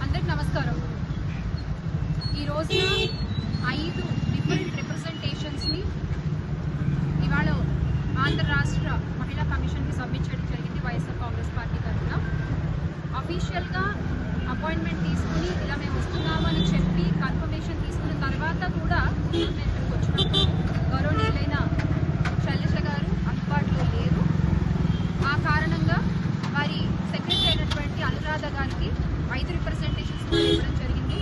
అందరికి నమస్కారం. ఈ రోజున 5 డిఫరెంట్ రిప్రజెంటేషన్స్ ని ఇవాళ ఆంధ్ర రాష్ట్ర మహిళా కమిషన్ కి సబ్మిట్ చేయడం జరిగింది. వైఎస్ఆర్ కాంగ్రెస్ పార్టీ తరఫున అఫీషియల్ గా అపాయింట్మెంట్ తీసుకుని ఇలా మేము వస్తున్నామని చెప్పి కన్ఫర్మేషన్ తీసుకున్న తర్వాత కూడా మేము ఇక్కడికి వచ్చినాము. గౌరవనీయులైన శైలజ గారు అందుబాటులో లేరు. ఆ కారణంగా వారి సెక్రటరీ అయినటువంటి అనురాధ గారికి 5 రిప్రజెంటేషన్స్ ఇవ్వడం జరిగింది.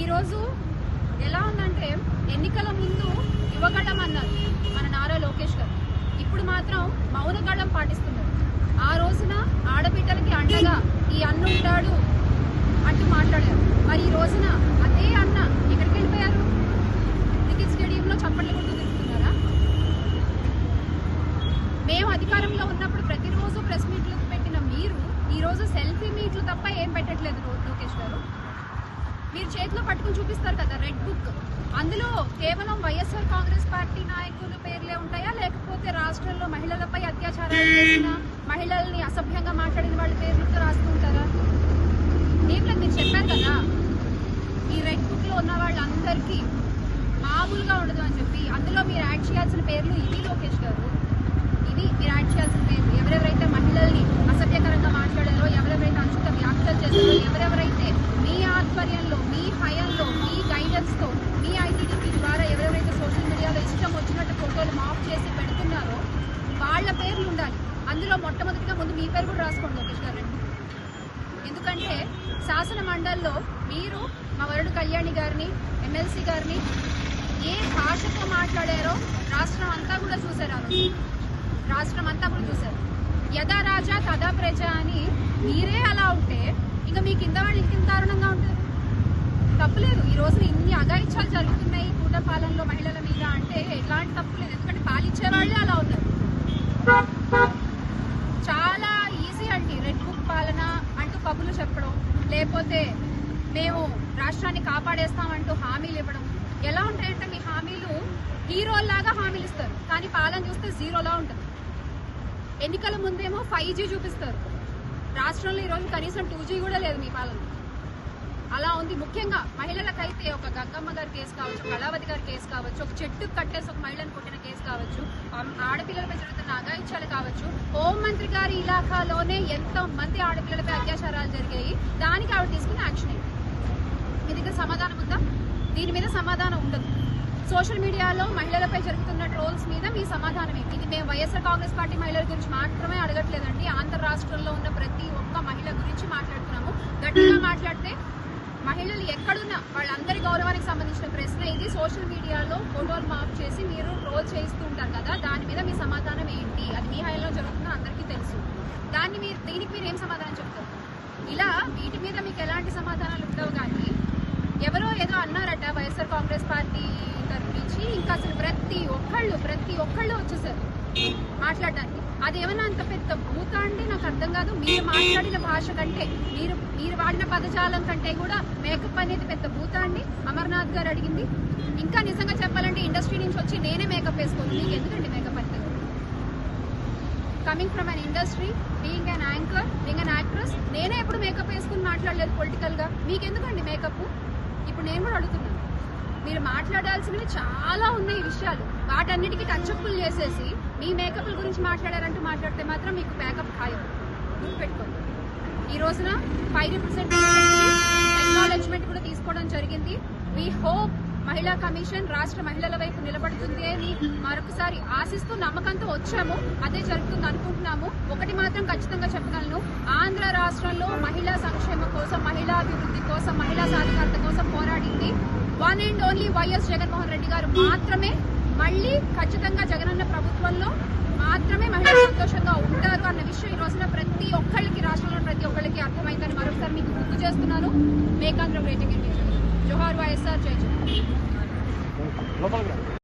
ఈరోజు ఎలా ఉందంటే ఎన్నికల ముందు యువగళం అన్నారు మన నారా లోకేష్ గారు, ఇప్పుడు మాత్రం మౌనగళం పాటిస్తున్నారు. ఆ రోజున ఆడబిడ్డలకి అండగా ఈ అన్న ఉంటాడు అంటూ మాట్లాడారు. మరి ఈ రోజున అదే అన్న ఎక్కడికి వెళ్ళిపోయారు? క్రికెట్ స్టేడియంలో చప్పట్లు కొడుతూ తిరుగుతున్నారా? మేము అధికారంలో ఉన్నప్పుడు ప్రతిరోజు ప్రెస్ మీట్లు పెట్టిన మీరు ఈరోజు సెల్ఫీ మీట్లు తప్ప ఏం పెట్టట్లేదు. లోకేష్ గారు మీరు చేతిలో పట్టుకుని చూపిస్తారు కదా రెడ్ బుక్, అందులో కేవలం వైఎస్ఆర్ కాంగ్రెస్ పార్టీ నాయకుల పేర్లే ఉంటాయా, లేకపోతే రాష్ట్రంలో మహిళలపై అత్యాచారాలు చేసిన, మహిళల్ని అసభ్యంగా మాట్లాడిన వాళ్ళ పేర్లతో రాస్తూ ఉంటారా? దీంట్లో మీరు చెప్పారు కదా ఈ రెడ్ బుక్ లో ఉన్న వాళ్ళందరికీ మామూలుగా ఉండదు అని చెప్పి, అందులో మీరు యాడ్ చేయాల్సిన పేర్లు ఇవి లోకేష్ గారు, ఇది మీరు యాడ్ చేయాల్సిన పేర్లు. ఎవరెవరైతే మహిళల్ని అసభ్యకరంగా మాట్లాడారో, ఎవరెవరైతే అనుచిత వ్యాఖ్యలు చేశారో, ఎవరెవరైతే మీ ఆధ్వర్యంలో, మీ హయాంలో, మీ గైడెన్స్ తో, మీ ఐటీడీపీ ద్వారా ఎవరెవరైతే సోషల్ మీడియాలో ఇష్టం వచ్చినట్టు ఫోటోలు మాఫ్ చేసి పెడుతున్నారో వాళ్ళ పేర్లు ఉండాలి. అందులో మొట్టమొదటిగా ముందు మీ పేరు కూడా రాసుకోండి లోకేష్ గారు. ఎందుకంటే శాసన మండలిలో మీరు మా వరుడు కళ్యాణి గారిని, ఎమ్మెల్సీ గారిని ఏ భాషతో మాట్లాడారో రాష్ట్రం అంతా కూడా చూశారు. రాష్ట్రం అంతా కూడా చూశారు. యథా రాజా తదా ప్రజ అని మీరే అలా ఉంటే ఇంకా మీ కింద వాళ్ళు ఇంత దారుణంగా ఉంటారు. తప్పులేదు. ఈ రోజున ఇన్ని అఘాయిత్యాలు జరుగుతున్నాయి కూట పాలనలో మహిళల మీద అంటే ఎలాంటి తప్పులేదు. ఎందుకంటే పాలిచ్చే వాళ్ళే అలా ఉన్నారు. చాలా ఈజీ అండి రెడ్ బుక్ పాలన అంటూ కబుర్లు చెప్పడం, లేకపోతే మేము రాష్ట్రాన్ని కాపాడేస్తామంటూ హామీలు ఇవ్వడం. ఎలా ఉంటాయంటే మీ హామీలు హీరోల్లాగా హామీలు ఇస్తారు, కానీ పాలన చూస్తే జీరోలా ఉంటుంది. ఎన్నికల ముందేమో 5G చూపిస్తారు, రాష్ట్రంలో ఈరోజు కనీసం 2G కూడా లేదు మీ పాలన. అలా ఉంది. ముఖ్యంగా మహిళలకైతే ఒక గంగమ్మ గారి కేసు కావచ్చు, కళావతి గారి కేసు కావచ్చు, ఒక చెట్టు కట్టేసి ఒక మహిళను కొట్టిన కేసు కావచ్చు, ఆడపిల్లలపై జరుగుతున్న అఘాయిత్యాలు కావచ్చు, హోంమంత్రి గారి ఇలాఖాలోనే ఎంతో మంది ఆడపిల్లలపై అత్యాచారాలు జరిగాయి. దానికి ఆవిడ తీసుకున్న యాక్షన్ ఏంటి? మీ దగ్గర సమాధానం ఉందా? దీని మీద సమాధానం ఉండదు. సోషల్ మీడియాలో మహిళలపై జరుగుతున్న ట్రోల్స్ మీద మీ సమాధానం ఏంటి? ఇది మేము వైఎస్ఆర్ కాంగ్రెస్ పార్టీ మహిళల గురించి మాత్రమే అడగట్లేదండి, ఆంధ్ర రాష్ట్రంలో ఉన్న ప్రతి ఒక్క మహిళ గురించి మాట్లాడుతున్నాము. గట్టిగా మాట్లాడితే మహిళలు ఎక్కడున్నా వాళ్ళందరి గౌరవానికి సంబంధించిన ప్రశ్న ఇది. సోషల్ మీడియాలో ఫోటోలు మాఫ్ చేసి మీరు ట్రోల్ చేస్తూ ఉంటారు కదా, దాని మీద మీ సమాధానం ఏంటి? అది మీ హయాంలో జరుగుతుందో అందరికీ తెలుసు. దీనికి మీరు ఏం సమాధానం చెప్తారు? ఇలా వీటి మీద మీకు ఎలాంటి సమాధానాలు ఉండవు. కానీ ఎవరో ఏదో అన్నారట వైఎస్ఆర్ కాంగ్రెస్ పార్టీ తరఫు నుంచి, ఇంకా అసలు ప్రతి ఒక్కళ్ళు వచ్చేసారు మాట్లాడడానికి. అదేమన్నా అంత పెద్ద భూత అంటే నాకు అర్థం కాదు. మీరు మాట్లాడిన భాష కంటే, మీరు వాడిన పదజాలం కంటే కూడా మేకప్ అనేది పెద్ద భూత అండి. అమర్నాథ్ గారు అడిగింది. ఇంకా నిజంగా చెప్పాలంటే ఇండస్ట్రీ నుంచి వచ్చి నేనే మేకప్ వేసుకోను. మీకు ఎందుకండి మేకప్ అంటే? Coming from an industry, being an anchor, being an actress, నేనే ఎప్పుడు మేకప్ వేసుకుని మాట్లాడలేదు పొలిటికల్ గా. మీకెందుకండి మేకప్? ఇప్పుడు నేను కూడా అడుగుతున్నాను. మీరు మాట్లాడాల్సినవి చాలా ఉన్నాయి విషయాలు, వాటన్నిటికీ టచ్అప్లు చేసేసి మీ మేకప్ల గురించి మాట్లాడారంటూ మాట్లాడితే మాత్రం మీకు మేకప్ ఖాయం. గుర్తుపెట్టుకోండి. ఈ రోజున 5 అక్నాలెడ్జ్మెంట్ కూడా తీసుకోవడం జరిగింది. వీ హోప్ మహిళా కమిషన్ రాష్ట్ర మహిళల వైపు నిలబడుతుంది అని మరొకసారి ఆశిస్తూ నమ్మకంతో వచ్చాము. అదే జరుగుతుంది అనుకుంటున్నాము. ఒకటి మాత్రం ఖచ్చితంగా చెప్పగలను, ఆంధ్ర రాష్ట్రంలో మహిళా సంక్షేమం కోసం, మహిళా అభివృద్ధి కోసం, మహిళా సాధికారత కోసం పోరాడింది one and only YS Jaganmohan Reddy గారు మాత్రమే. మళ్ళీ ఖచ్చితంగా జగనన్న ప్రభుత్వంలో మాత్రమే మహిళలు సంతోషంగా ఉంటారు.